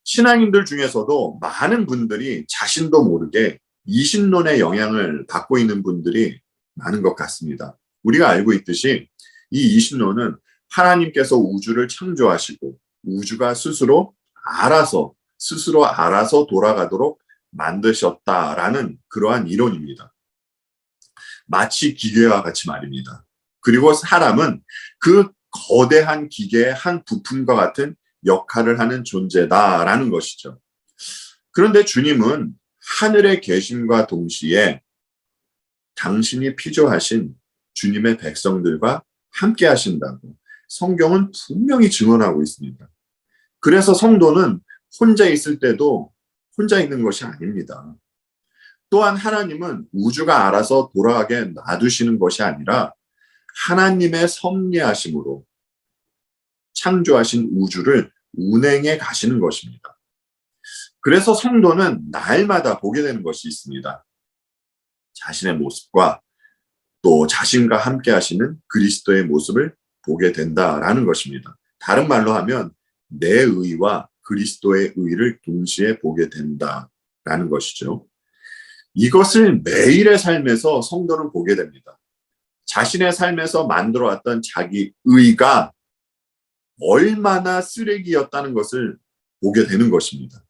신앙인들 중에서도 많은 분들이 자신도 모르게 이신론의 영향을 받고 있는 분들이 많은 것 같습니다. 우리가 알고 있듯이 이 이신론은 하나님께서 우주를 창조하시고 우주가 스스로 알아서 돌아가도록 만드셨다라는 그러한 이론입니다. 마치 기계와 같이 말입니다. 그리고 사람은 그 거대한 기계의 한 부품과 같은 역할을 하는 존재다라는 것이죠. 그런데 주님은 하늘에 계심과 동시에 당신이 피조하신 주님의 백성들과 함께 하신다고 성경은 분명히 증언하고 있습니다. 그래서 성도는 혼자 있을 때도 혼자 있는 것이 아닙니다. 또한 하나님은 우주가 알아서 돌아가게 놔두시는 것이 아니라 하나님의 섭리하심으로 창조하신 우주를 운행해 가시는 것입니다. 그래서 성도는 날마다 보게 되는 것이 있습니다. 자신의 모습과 또 자신과 함께 하시는 그리스도의 모습을 보게 된다라는 것입니다. 다른 말로 하면 내 의와 그리스도의 의를 동시에 보게 된다라는 것이죠. 이것을 매일의 삶에서 성도는 보게 됩니다. 자신의 삶에서 만들어왔던 자기 의가 얼마나 쓰레기였다는 것을 보게 되는 것입니다.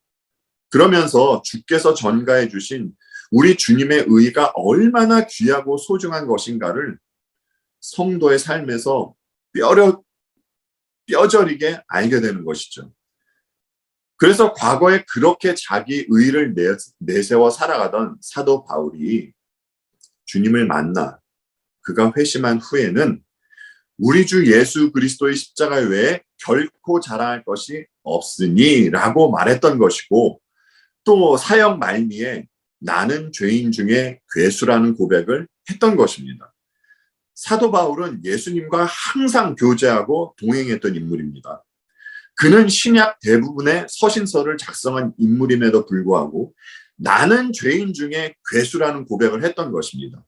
그러면서 주께서 전가해 주신 우리 주님의 의가 얼마나 귀하고 소중한 것인가를 성도의 삶에서 뼈저리게 알게 되는 것이죠. 그래서 과거에 그렇게 자기 의를 내세워 살아가던 사도 바울이 주님을 만나 그가 회심한 후에는 우리 주 예수 그리스도의 십자가 외에 결코 자랑할 것이 없으니 라고 말했던 것이고, 또 사역 말미에 나는 죄인 중에 괴수라는 고백을 했던 것입니다. 사도 바울은 예수님과 항상 교제하고 동행했던 인물입니다. 그는 신약 대부분의 서신서를 작성한 인물임에도 불구하고 나는 죄인 중에 괴수라는 고백을 했던 것입니다.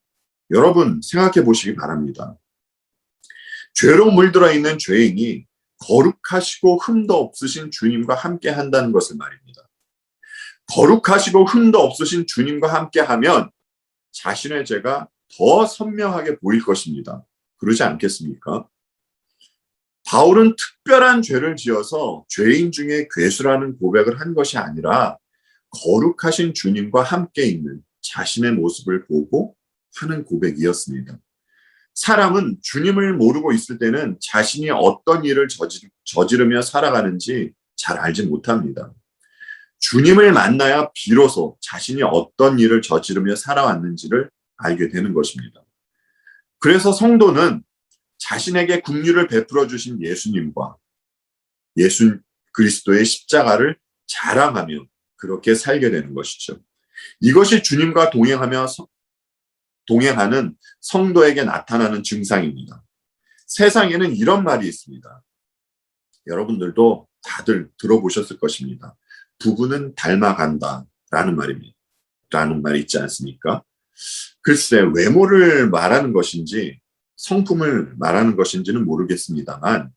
여러분 생각해 보시기 바랍니다. 죄로 물들어 있는 죄인이 거룩하시고 흠도 없으신 주님과 함께 한다는 것을 말입니다. 거룩하시고 흠도 없으신 주님과 함께 하면 자신의 죄가 더 선명하게 보일 것입니다. 그러지 않겠습니까? 바울은 특별한 죄를 지어서 죄인 중에 괴수라는 고백을 한 것이 아니라 거룩하신 주님과 함께 있는 자신의 모습을 보고 하는 고백이었습니다. 사람은 주님을 모르고 있을 때는 자신이 어떤 일을 저지르며 살아가는지 잘 알지 못합니다. 주님을 만나야 비로소 자신이 어떤 일을 저지르며 살아왔는지를 알게 되는 것입니다. 그래서 성도는 자신에게 긍휼을 베풀어 주신 예수님과 예수 그리스도의 십자가를 자랑하며 그렇게 살게 되는 것이죠. 이것이 주님과 동행하는 성도에게 나타나는 증상입니다. 세상에는 이런 말이 있습니다. 여러분들도 다들 들어보셨을 것입니다. 부부는 닮아간다라는 말입니다. 라는 말이 있지 않습니까? 글쎄 외모를 말하는 것인지 성품을 말하는 것인지는 모르겠습니다만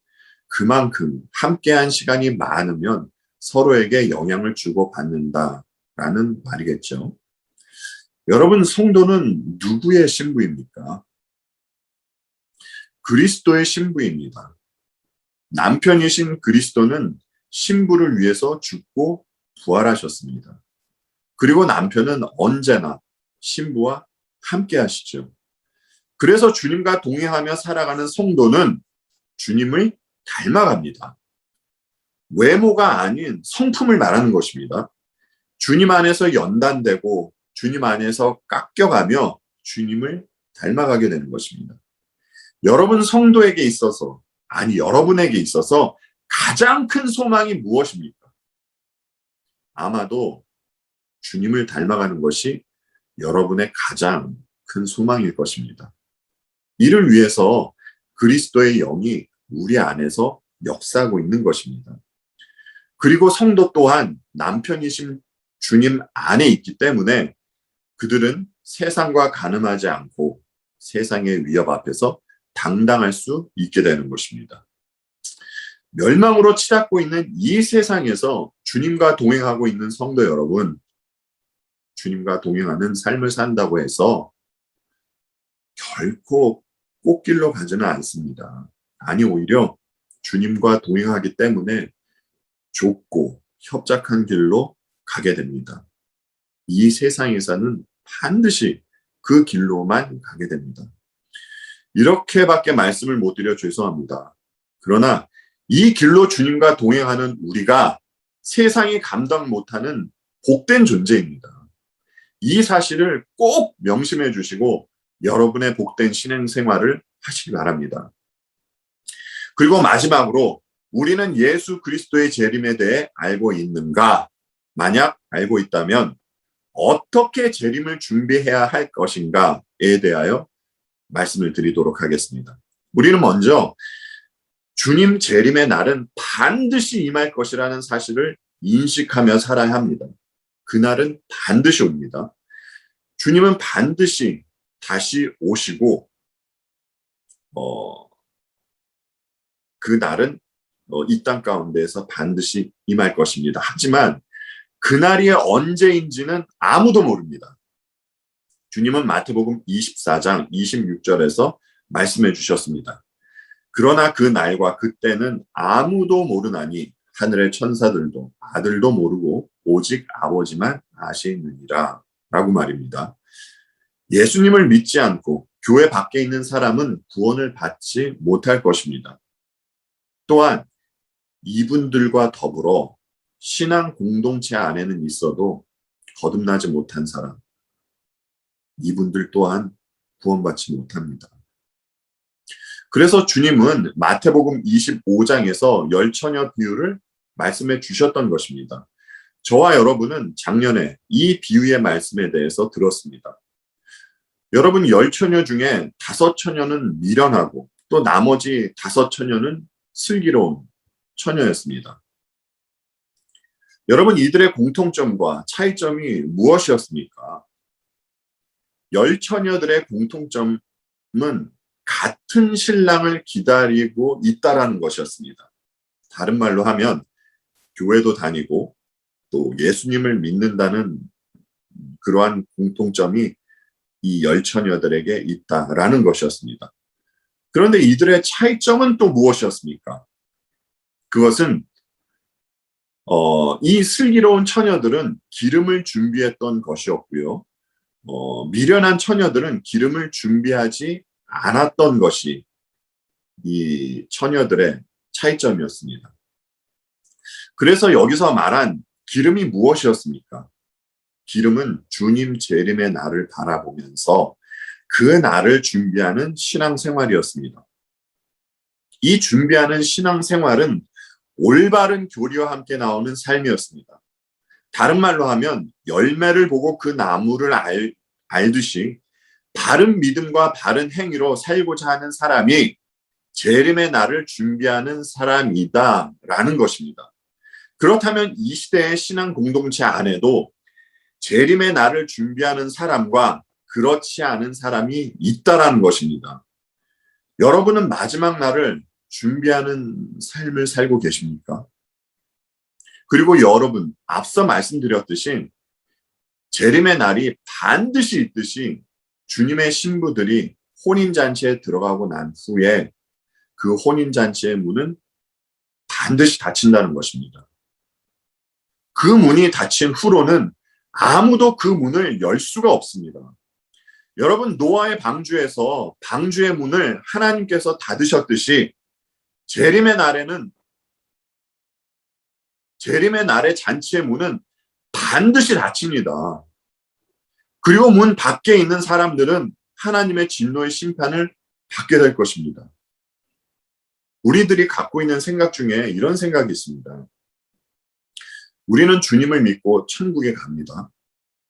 그만큼 함께한 시간이 많으면 서로에게 영향을 주고받는다라는 말이겠죠. 여러분 성도는 누구의 신부입니까? 그리스도의 신부입니다. 남편이신 그리스도는 신부를 위해서 죽고 부활하셨습니다. 그리고 남편은 언제나 신부와 함께 하시죠. 그래서 주님과 동행하며 살아가는 성도는 주님을 닮아갑니다. 외모가 아닌 성품을 말하는 것입니다. 주님 안에서 연단되고 주님 안에서 깎여가며 주님을 닮아가게 되는 것입니다. 여러분 성도에게 있어서, 여러분에게 있어서 가장 큰 소망이 무엇입니까? 아마도 주님을 닮아가는 것이 여러분의 가장 큰 소망일 것입니다. 이를 위해서 그리스도의 영이 우리 안에서 역사하고 있는 것입니다. 그리고 성도 또한 남편이신 주님 안에 있기 때문에 그들은 세상과 가늠하지 않고 세상의 위협 앞에서 당당할 수 있게 되는 것입니다. 멸망으로 치닫고 있는 이 세상에서 주님과 동행하고 있는 성도 여러분, 주님과 동행하는 삶을 산다고 해서 결코 꽃길로 가지는 않습니다. 아니, 오히려 주님과 동행하기 때문에 좁고 협착한 길로 가게 됩니다. 이 세상에서는 반드시 그 길로만 가게 됩니다. 이렇게밖에 말씀을 못 드려 죄송합니다. 그러나 이 길로 주님과 동행하는 우리가 세상이 감당 못하는 복된 존재입니다. 이 사실을 꼭 명심해 주시고 여러분의 복된 신앙생활을 하시기 바랍니다. 그리고 마지막으로 우리는 예수 그리스도의 재림에 대해 알고 있는가? 만약 알고 있다면 어떻게 재림을 준비해야 할 것인가에 대하여 말씀을 드리도록 하겠습니다. 우리는 먼저 주님 재림의 날은 반드시 임할 것이라는 사실을 인식하며 살아야 합니다. 그날은 반드시 옵니다. 주님은 반드시 다시 오시고 그 날은 이 땅 가운데에서 반드시 임할 것입니다. 하지만 그날이 언제인지는 아무도 모릅니다. 주님은 마태복음 24장 26절에서 말씀해 주셨습니다. 그러나 그 날과 그때는 아무도 모르나니 하늘의 천사들도 아들도 모르고 오직 아버지만 아시느니라 라고 말입니다. 예수님을 믿지 않고 교회 밖에 있는 사람은 구원을 받지 못할 것입니다. 또한 이분들과 더불어 신앙 공동체 안에는 있어도 거듭나지 못한 사람, 이분들 또한 구원받지 못합니다. 그래서 주님은 마태복음 25장에서 열처녀 비유를 말씀해 주셨던 것입니다. 저와 여러분은 작년에 이 비유의 말씀에 대해서 들었습니다. 여러분, 열처녀 중에 5처녀는 미련하고 또 나머지 5처녀는 슬기로운 처녀였습니다. 여러분, 이들의 공통점과 차이점이 무엇이었습니까? 열처녀들의 공통점은 같은 신랑을 기다리고 있다라는 것이었습니다. 다른 말로 하면 교회도 다니고 또 예수님을 믿는다는 그러한 공통점이 이 열처녀들에게 있다라는 것이었습니다. 그런데 이들의 차이점은 또 무엇이었습니까? 그것은 이 슬기로운 처녀들은 기름을 준비했던 것이었고요. 미련한 처녀들은 기름을 준비하지 않았던 것이 이 처녀들의 차이점이었습니다. 그래서 여기서 말한 기름이 무엇이었습니까? 기름은 주님 재림의 날을 바라보면서 그 날을 준비하는 신앙생활이었습니다. 이 준비하는 신앙생활은 올바른 교리와 함께 나오는 삶이었습니다. 다른 말로 하면 열매를 보고 그 나무를 알듯이 바른 믿음과 바른 행위로 살고자 하는 사람이 재림의 날을 준비하는 사람이다라는 것입니다. 그렇다면 이 시대의 신앙 공동체 안에도 재림의 날을 준비하는 사람과 그렇지 않은 사람이 있다라는 것입니다. 여러분은 마지막 날을 준비하는 삶을 살고 계십니까? 그리고 여러분, 앞서 말씀드렸듯이 재림의 날이 반드시 있듯이 주님의 신부들이 혼인잔치에 들어가고 난 후에 그 혼인잔치의 문은 반드시 닫힌다는 것입니다. 그 문이 닫힌 후로는 아무도 그 문을 열 수가 없습니다. 여러분, 노아의 방주에서 방주의 문을 하나님께서 닫으셨듯이 재림의 날의 잔치의 문은 반드시 닫힙니다. 그리고 문 밖에 있는 사람들은 하나님의 진노의 심판을 받게 될 것입니다. 우리들이 갖고 있는 생각 중에 이런 생각이 있습니다. 우리는 주님을 믿고 천국에 갑니다.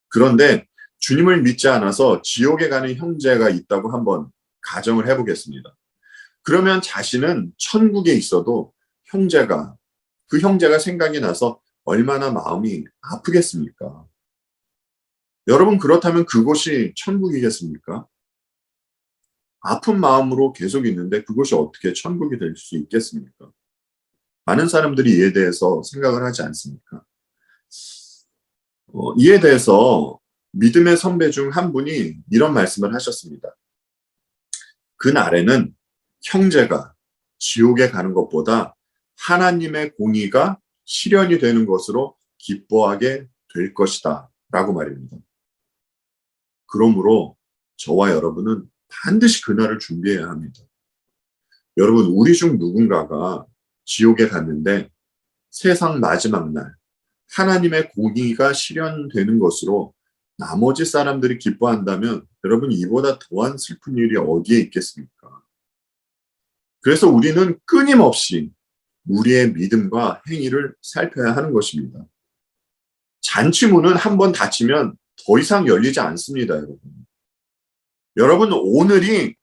그런데 주님을 믿지 않아서 지옥에 가는 형제가 있다고 한번 가정을 해보겠습니다. 그러면 자신은 천국에 있어도 형제가 그 형제가 생각이 나서 얼마나 마음이 아프겠습니까? 여러분, 그렇다면 그곳이 천국이겠습니까? 아픈 마음으로 계속 있는데 그것이 어떻게 천국이 될 수 있겠습니까? 많은 사람들이 이에 대해서 생각을 하지 않습니까? 이에 대해서 믿음의 선배 중 한 분이 이런 말씀을 하셨습니다. 그날에는 형제가 지옥에 가는 것보다 하나님의 공의가 실현이 되는 것으로 기뻐하게 될 것이다 라고 말입니다. 그러므로 저와 여러분은 반드시 그날을 준비해야 합니다. 여러분, 우리 중 누군가가 지옥에 갔는데 세상 마지막 날 하나님의 공의가 실현되는 것으로 나머지 사람들이 기뻐한다면 여러분, 이보다 더한 슬픈 일이 어디에 있겠습니까? 그래서 우리는 끊임없이 우리의 믿음과 행위를 살펴야 하는 것입니다. 잔치문은 한 번 닫히면 더 이상 열리지 않습니다, 여러분. 여러분, 오늘이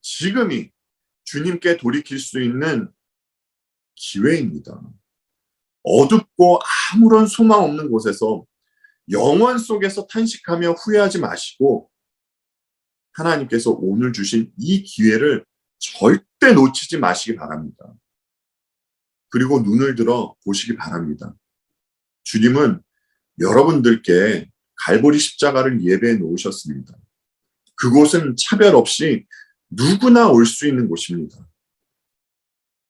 지금이 주님께 돌이킬 수 있는 기회입니다. 어둡고 아무런 소망 없는 곳에서 영원 속에서 탄식하며 후회하지 마시고 하나님께서 오늘 주신 이 기회를 절대 놓치지 마시기 바랍니다. 그리고 눈을 들어 보시기 바랍니다. 주님은 여러분들께 갈보리 십자가를 예배해 놓으셨습니다. 그곳은 차별 없이 누구나 올 수 있는 곳입니다.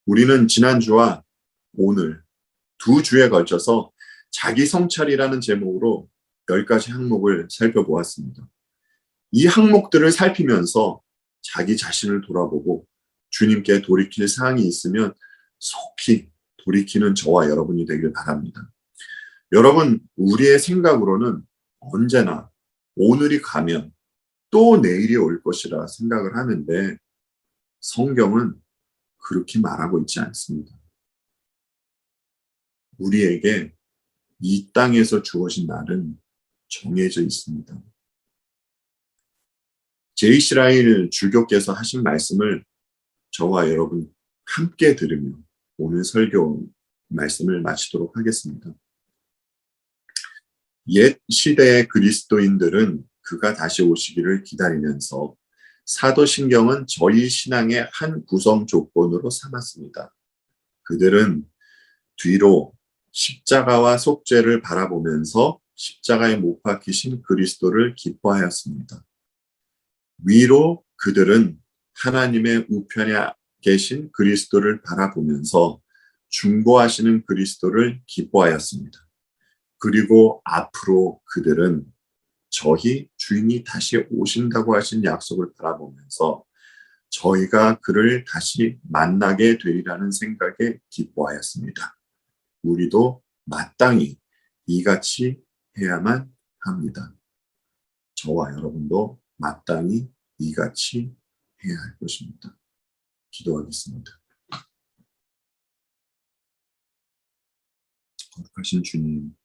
우리는 지난주와 오늘 두 주에 걸쳐서 자기 성찰이라는 제목으로 10가지 항목을 살펴보았습니다. 이 항목들을 살피면서 자기 자신을 돌아보고 주님께 돌이킬 사항이 있으면 속히 돌이키는 저와 여러분이 되길 바랍니다. 여러분, 우리의 생각으로는 언제나 오늘이 가면 또 내일이 올 것이라 생각을 하는데 성경은 그렇게 말하고 있지 않습니다. 우리에게 이 땅에서 주어진 날은 정해져 있습니다. 제이시라일 주교께서 하신 말씀을 저와 여러분 함께 들으며 오늘 설교 말씀을 마치도록 하겠습니다. 옛 시대의 그리스도인들은 그가 다시 오시기를 기다리면서 사도신경은 저희 신앙의 한 구성 조건으로 삼았습니다. 그들은 뒤로 십자가와 속죄를 바라보면서 십자가에 못 박히신 그리스도를 기뻐하였습니다. 위로 그들은 하나님의 우편에 계신 그리스도를 바라보면서 중보하시는 그리스도를 기뻐하였습니다. 그리고 앞으로 그들은 저희 주인이 다시 오신다고 하신 약속을 바라보면서 저희가 그를 다시 만나게 되리라는 생각에 기뻐하였습니다. 우리도 마땅히 이같이 해야만 합니다. 저와 여러분도 마땅히 이같이 해야 할 것입니다. 기도하겠습니다. 거룩하신 주님,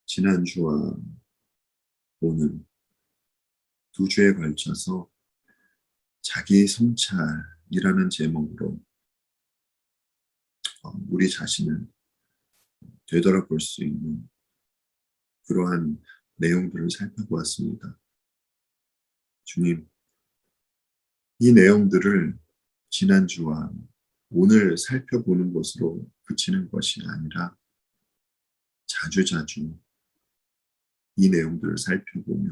지난주와 오늘 두 주에 걸쳐서 자기 성찰이라는 제목으로 우리 자신을 되돌아볼 수 있는 그러한 내용들을 살펴보았습니다. 주님, 이 내용들을 지난주와 오늘 살펴보는 것으로 그치는 것이 아니라 자주자주 이 내용들을 살펴보며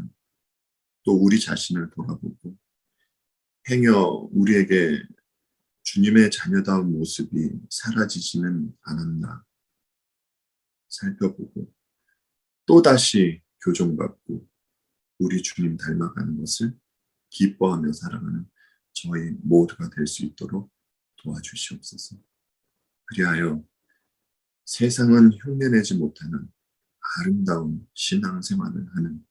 또 우리 자신을 돌아보고 행여 우리에게 주님의 자녀다운 모습이 사라지지는 않았나 살펴보고 또다시 교정받고 우리 주님 닮아가는 것을 기뻐하며 살아가는 저희 모두가 될 수 있도록 도와주시옵소서. 그리하여 세상은 흉내내지 못하는 아름다운 신앙생활을 하는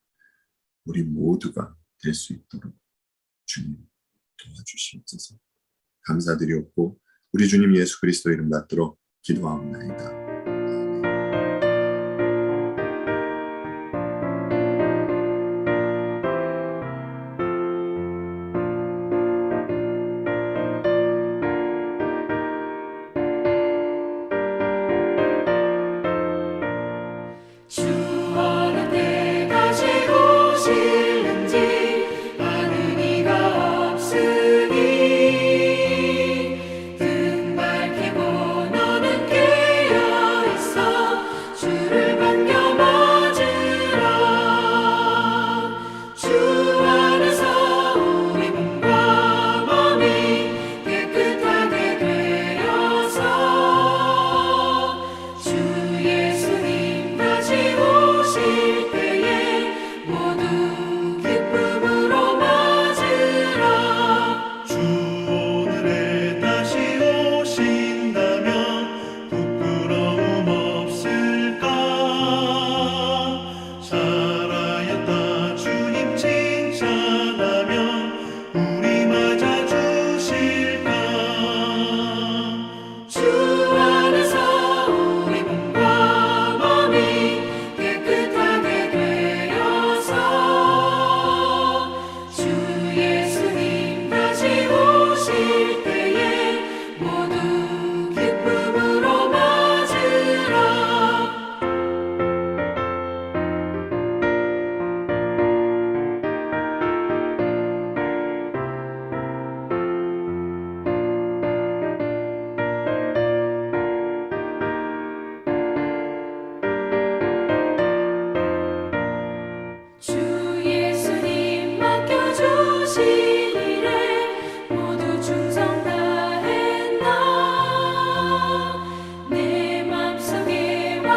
우리 모두가 될 수 있도록 주님 도와주시옵소서. 감사드리옵고 우리 주님 예수 그리스도 이름 받들어 기도하옵나이다.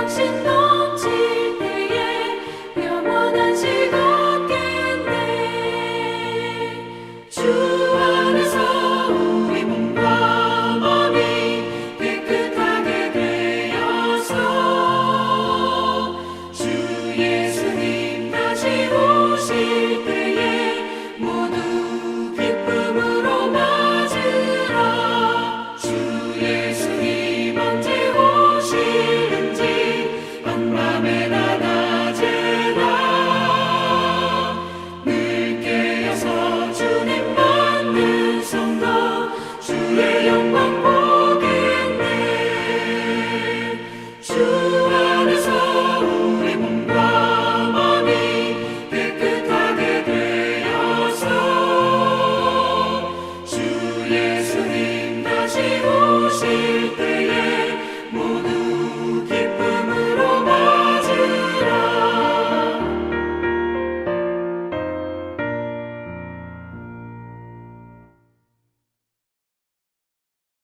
당신